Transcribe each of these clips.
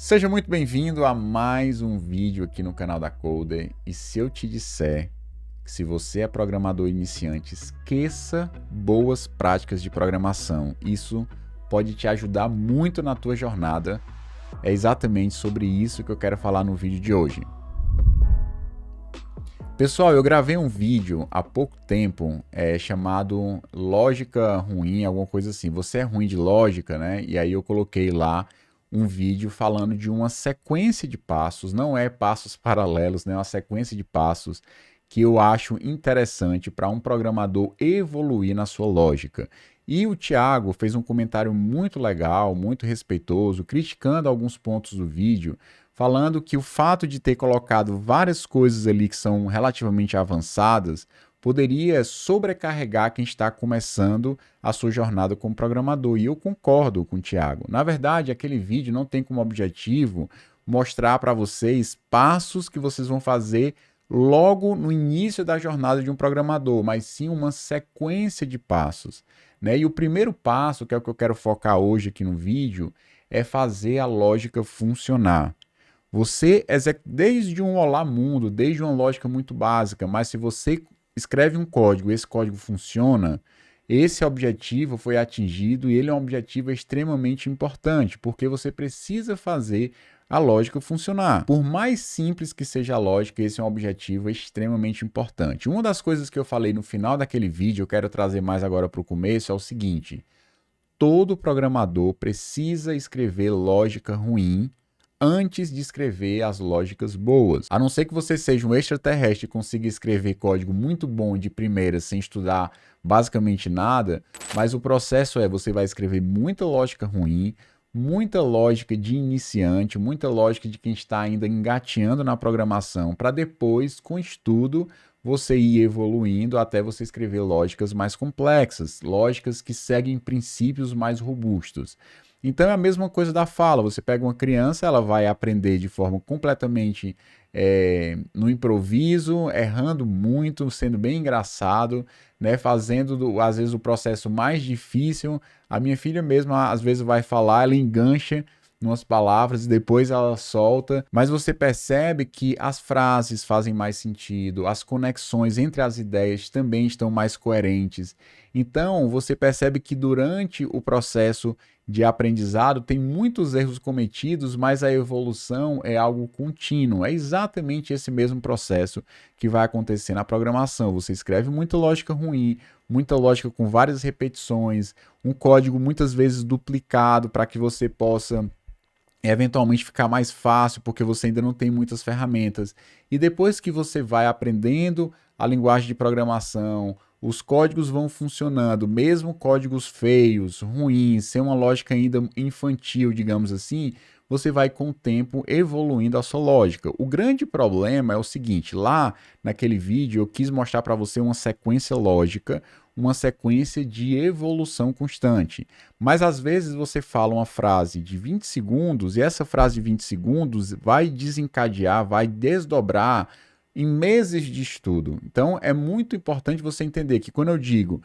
Seja muito bem-vindo a mais um vídeo aqui no canal da Coder. E se eu te disser que se você é programador iniciante, esqueça boas práticas de programação. Isso pode te ajudar muito na tua jornada. É exatamente sobre isso que eu quero falar no vídeo de hoje. Pessoal, eu gravei um vídeo há pouco tempo chamado Lógica Ruim, alguma coisa assim. Você é ruim de lógica, né? E aí eu coloquei lá um vídeo falando de uma sequência de passos, não é passos paralelos, né? É uma sequência de passos que eu acho interessante para um programador evoluir na sua lógica. E o Thiago fez um comentário muito legal, muito respeitoso, criticando alguns pontos do vídeo, falando que o fato de ter colocado várias coisas ali que são relativamente avançadas poderia sobrecarregar quem está começando a sua jornada como programador. E eu concordo com o Thiago. Na verdade, aquele vídeo não tem como objetivo mostrar para vocês passos que vocês vão fazer logo no início da jornada de um programador, mas sim uma sequência de passos, né? E o primeiro passo, que é o que eu quero focar hoje aqui no vídeo, é fazer a lógica funcionar. Você desde um olá mundo, desde uma lógica muito básica, mas se você escreve um código, esse código funciona, esse objetivo foi atingido e ele é um objetivo extremamente importante, porque você precisa fazer a lógica funcionar. Por mais simples que seja a lógica, esse é um objetivo extremamente importante. Uma das coisas que eu falei no final daquele vídeo, eu quero trazer mais agora para o começo, é o seguinte: todo programador precisa escrever lógica ruim antes de escrever as lógicas boas. A não ser que você seja um extraterrestre e consiga escrever código muito bom de primeira sem estudar basicamente nada, mas o processo você vai escrever muita lógica ruim, muita lógica de iniciante, muita lógica de quem está ainda engateando na programação, para depois, com estudo, você ir evoluindo até você escrever lógicas mais complexas, lógicas que seguem princípios mais robustos. Então é a mesma coisa da fala. Você pega uma criança, ela vai aprender de forma completamente no improviso, errando muito, sendo bem engraçado, né? Fazendo às vezes o processo mais difícil. A minha filha mesmo às vezes vai falar, ela engancha umas palavras e depois ela solta, mas você percebe que as frases fazem mais sentido, as conexões entre as ideias também estão mais coerentes. Então, você percebe que durante o processo de aprendizado tem muitos erros cometidos, mas a evolução é algo contínuo. É exatamente esse mesmo processo que vai acontecer na programação. Você escreve muita lógica ruim, muita lógica com várias repetições, um código muitas vezes duplicado para que você possa eventualmente ficar mais fácil, porque você ainda não tem muitas ferramentas. E depois que você vai aprendendo a linguagem de programação, os códigos vão funcionando, mesmo códigos feios, ruins, sem uma lógica ainda infantil, digamos assim, você vai com o tempo evoluindo a sua lógica. O grande problema é o seguinte: lá naquele vídeo eu quis mostrar para você uma sequência lógica, uma sequência de evolução constante. Mas às vezes você fala uma frase de 20 segundos e essa frase de 20 segundos vai desencadear, vai desdobrar em meses de estudo. Então é muito importante você entender que quando eu digo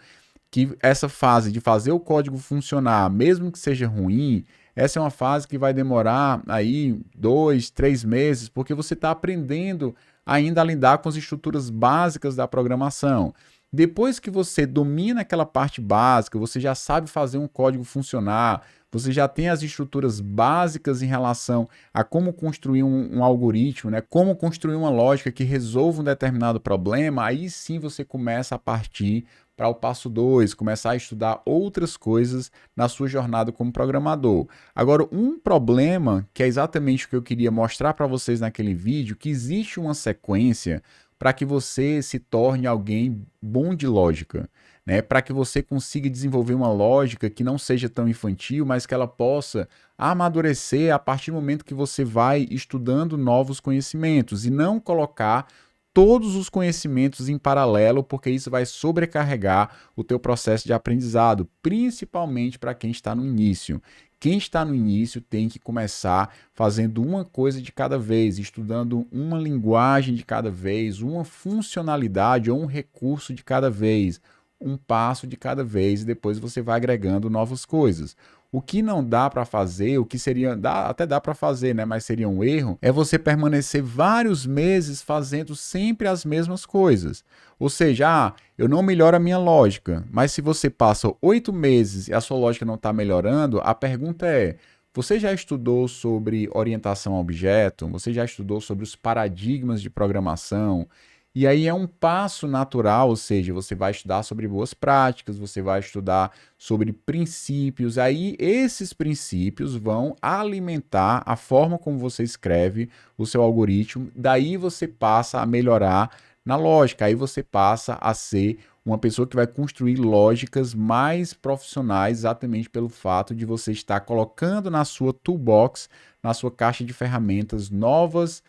que essa fase de fazer o código funcionar, mesmo que seja ruim, essa é uma fase que vai demorar aí 2, 3 meses, porque você está aprendendo ainda a lidar com as estruturas básicas da programação. Depois que você domina aquela parte básica, você já sabe fazer um código funcionar, você já tem as estruturas básicas em relação a como construir um algoritmo, né? Como construir uma lógica que resolva um determinado problema, aí sim você começa a partir para o passo 2, começar a estudar outras coisas na sua jornada como programador. Agora, um problema, que é exatamente o que eu queria mostrar para vocês naquele vídeo, que existe uma sequência para que você se torne alguém bom de lógica, né? Para que você consiga desenvolver uma lógica que não seja tão infantil, mas que ela possa amadurecer a partir do momento que você vai estudando novos conhecimentos e não colocar todos os conhecimentos em paralelo, porque isso vai sobrecarregar o teu processo de aprendizado, principalmente para quem está no início. Quem está no início tem que começar fazendo uma coisa de cada vez, estudando uma linguagem de cada vez, uma funcionalidade ou um recurso de cada vez, um passo de cada vez, e depois você vai agregando novas coisas. O que não dá para fazer, o que seria, até dá para fazer, né, mas seria um erro, é você permanecer vários meses fazendo sempre as mesmas coisas. Ou seja, eu não melhoro a minha lógica, mas se você passa 8 meses e a sua lógica não está melhorando, a pergunta é: você já estudou sobre orientação a objeto? Você já estudou sobre os paradigmas de programação? E aí é um passo natural, ou seja, você vai estudar sobre boas práticas, você vai estudar sobre princípios, aí esses princípios vão alimentar a forma como você escreve o seu algoritmo, daí você passa a melhorar na lógica, aí você passa a ser uma pessoa que vai construir lógicas mais profissionais, exatamente pelo fato de você estar colocando na sua toolbox, na sua caixa de ferramentas, novos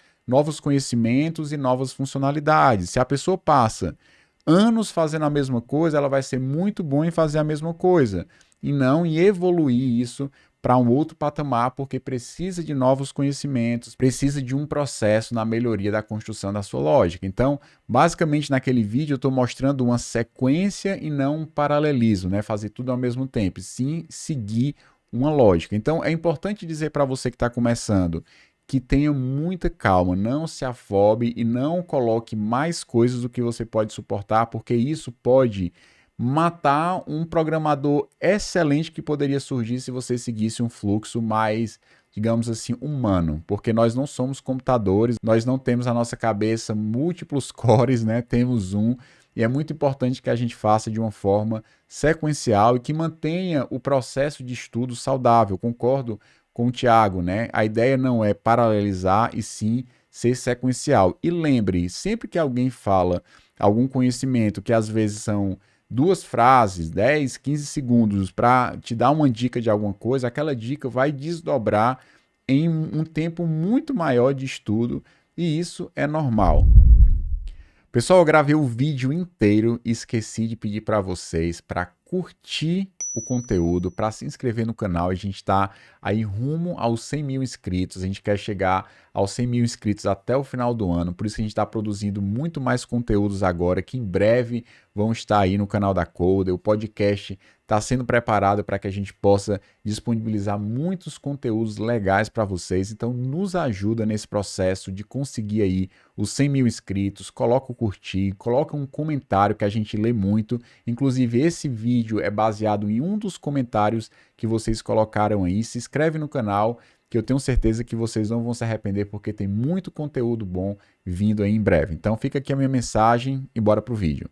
conhecimentos e novas funcionalidades. Se a pessoa passa anos fazendo a mesma coisa, ela vai ser muito boa em fazer a mesma coisa e não em evoluir isso para um outro patamar, porque precisa de novos conhecimentos, precisa de um processo na melhoria da construção da sua lógica. Então, basicamente naquele vídeo eu estou mostrando uma sequência e não um paralelismo, né? Fazer tudo ao mesmo tempo, sim seguir uma lógica. Então, é importante dizer para você que está começando que tenha muita calma, não se afobe e não coloque mais coisas do que você pode suportar, porque isso pode matar um programador excelente que poderia surgir se você seguisse um fluxo mais, digamos assim, humano, porque nós não somos computadores, nós não temos a nossa cabeça múltiplos cores, né? Temos um, e é muito importante que a gente faça de uma forma sequencial e que mantenha o processo de estudo saudável. Concordo com o Thiago, né? A ideia não é paralelizar e sim ser sequencial. E lembre, sempre que alguém fala algum conhecimento que às vezes são 2 frases, 10, 15 segundos para te dar uma dica de alguma coisa, aquela dica vai desdobrar em um tempo muito maior de estudo e isso é normal. Pessoal, eu gravei o vídeo inteiro e esqueci de pedir para vocês para curtir o conteúdo, para se inscrever no canal. A gente está aí rumo aos 100 mil inscritos, a gente quer chegar aos 100 mil inscritos até o final do ano, por isso que a gente está produzindo muito mais conteúdos agora, que em breve vão estar aí no canal da Coder. O podcast está sendo preparado para que a gente possa disponibilizar muitos conteúdos legais para vocês, então nos ajuda nesse processo de conseguir aí os 100 mil inscritos, coloca o curtir, coloca um comentário que a gente lê muito, inclusive esse vídeo é baseado em um dos comentários que vocês colocaram aí. Se inscreve no canal, que eu tenho certeza que vocês não vão se arrepender, porque tem muito conteúdo bom vindo aí em breve. Então fica aqui a minha mensagem e bora pro vídeo.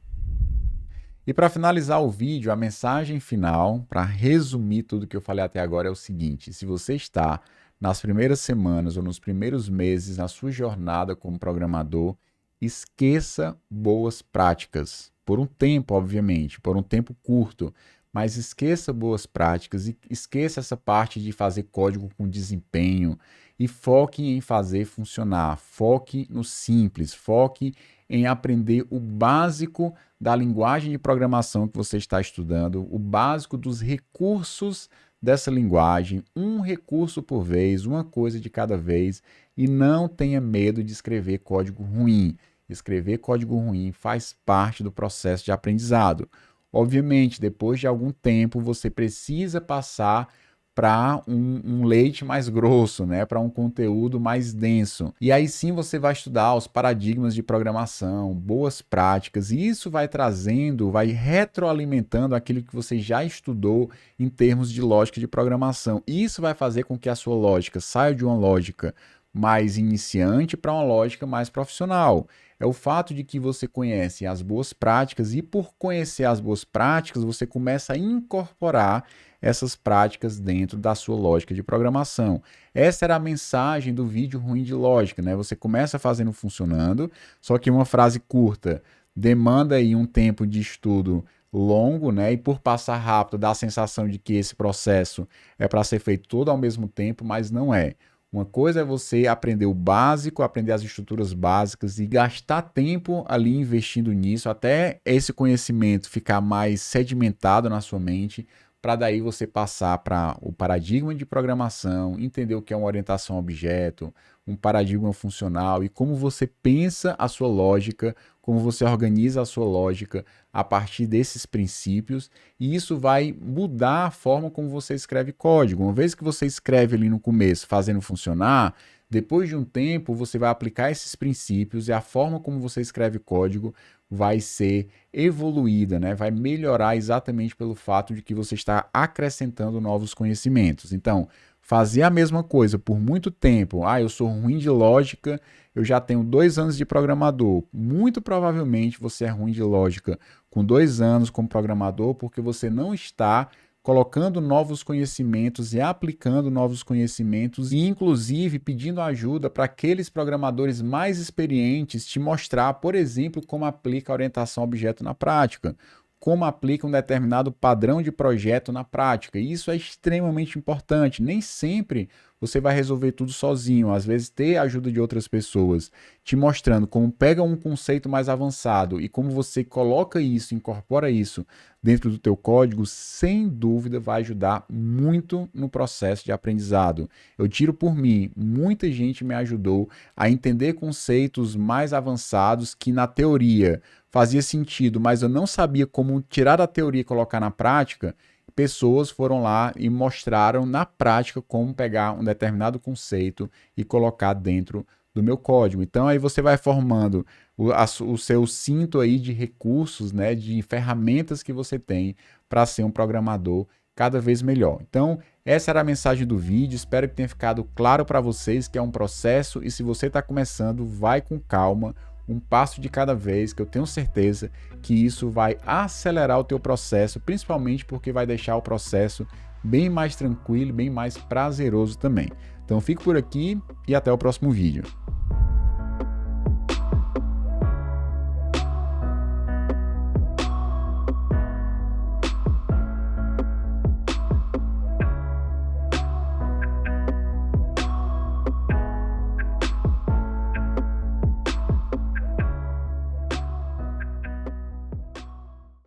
E para finalizar o vídeo, a mensagem final, para resumir tudo que eu falei até agora, é o seguinte: se você está nas primeiras semanas ou nos primeiros meses na sua jornada como programador, esqueça boas práticas. Por um tempo, obviamente, por um tempo curto, mas esqueça boas práticas e esqueça essa parte de fazer código com desempenho e foque em fazer funcionar, foque no simples, foque em aprender o básico da linguagem de programação que você está estudando, o básico dos recursos dessa linguagem, um recurso por vez, uma coisa de cada vez, e não tenha medo de escrever código ruim. Escrever código ruim faz parte do processo de aprendizado. Obviamente, depois de algum tempo, você precisa passar para um leite mais grosso, né? Para um conteúdo mais denso. E aí sim você vai estudar os paradigmas de programação, boas práticas, e isso vai trazendo, vai retroalimentando aquilo que você já estudou em termos de lógica de programação. Isso vai fazer com que a sua lógica saia de uma lógica mais iniciante para uma lógica mais profissional. É o fato de que você conhece as boas práticas e por conhecer as boas práticas, você começa a incorporar essas práticas dentro da sua lógica de programação. Essa era a mensagem do vídeo ruim de lógica, né? Você começa fazendo funcionando, só que uma frase curta demanda aí um tempo de estudo longo, né? E por passar rápido dá a sensação de que esse processo é para ser feito todo ao mesmo tempo, mas não é. Uma coisa é você aprender o básico, aprender as estruturas básicas e gastar tempo ali investindo nisso, até esse conhecimento ficar mais sedimentado na sua mente, para daí você passar para o paradigma de programação, entender o que é uma orientação a objeto, um paradigma funcional e como você pensa a sua lógica, como você organiza a sua lógica a partir desses princípios, e isso vai mudar a forma como você escreve código. Uma vez que você escreve ali no começo fazendo funcionar, depois de um tempo você vai aplicar esses princípios e a forma como você escreve código vai ser evoluída, né? Vai melhorar exatamente pelo fato de que você está acrescentando novos conhecimentos. Então, fazer a mesma coisa por muito tempo, eu sou ruim de lógica, eu já tenho 2 anos de programador. Muito provavelmente você é ruim de lógica com 2 anos como programador, porque você não está colocando novos conhecimentos e aplicando novos conhecimentos e, inclusive, pedindo ajuda para aqueles programadores mais experientes te mostrar, por exemplo, como aplica a orientação a objeto na prática, como aplica um determinado padrão de projeto na prática. E isso é extremamente importante. Nem sempre você vai resolver tudo sozinho. Às vezes, ter a ajuda de outras pessoas te mostrando como pega um conceito mais avançado e como você coloca isso, incorpora isso dentro do teu código, sem dúvida vai ajudar muito no processo de aprendizado. Eu tiro por mim, muita gente me ajudou a entender conceitos mais avançados que na teoria fazia sentido, mas eu não sabia como tirar da teoria e colocar na prática. Pessoas foram lá e mostraram na prática como pegar um determinado conceito e colocar dentro do meu código. Então aí você vai formando o seu cinto aí de recursos, né, de ferramentas que você tem para ser um programador cada vez melhor. Então essa era a mensagem do vídeo, espero que tenha ficado claro para vocês que é um processo e se você está começando, vai com calma, um passo de cada vez, que eu tenho certeza que isso vai acelerar o teu processo, principalmente porque vai deixar o processo bem mais tranquilo, bem mais prazeroso também. Então fico por aqui e até o próximo vídeo.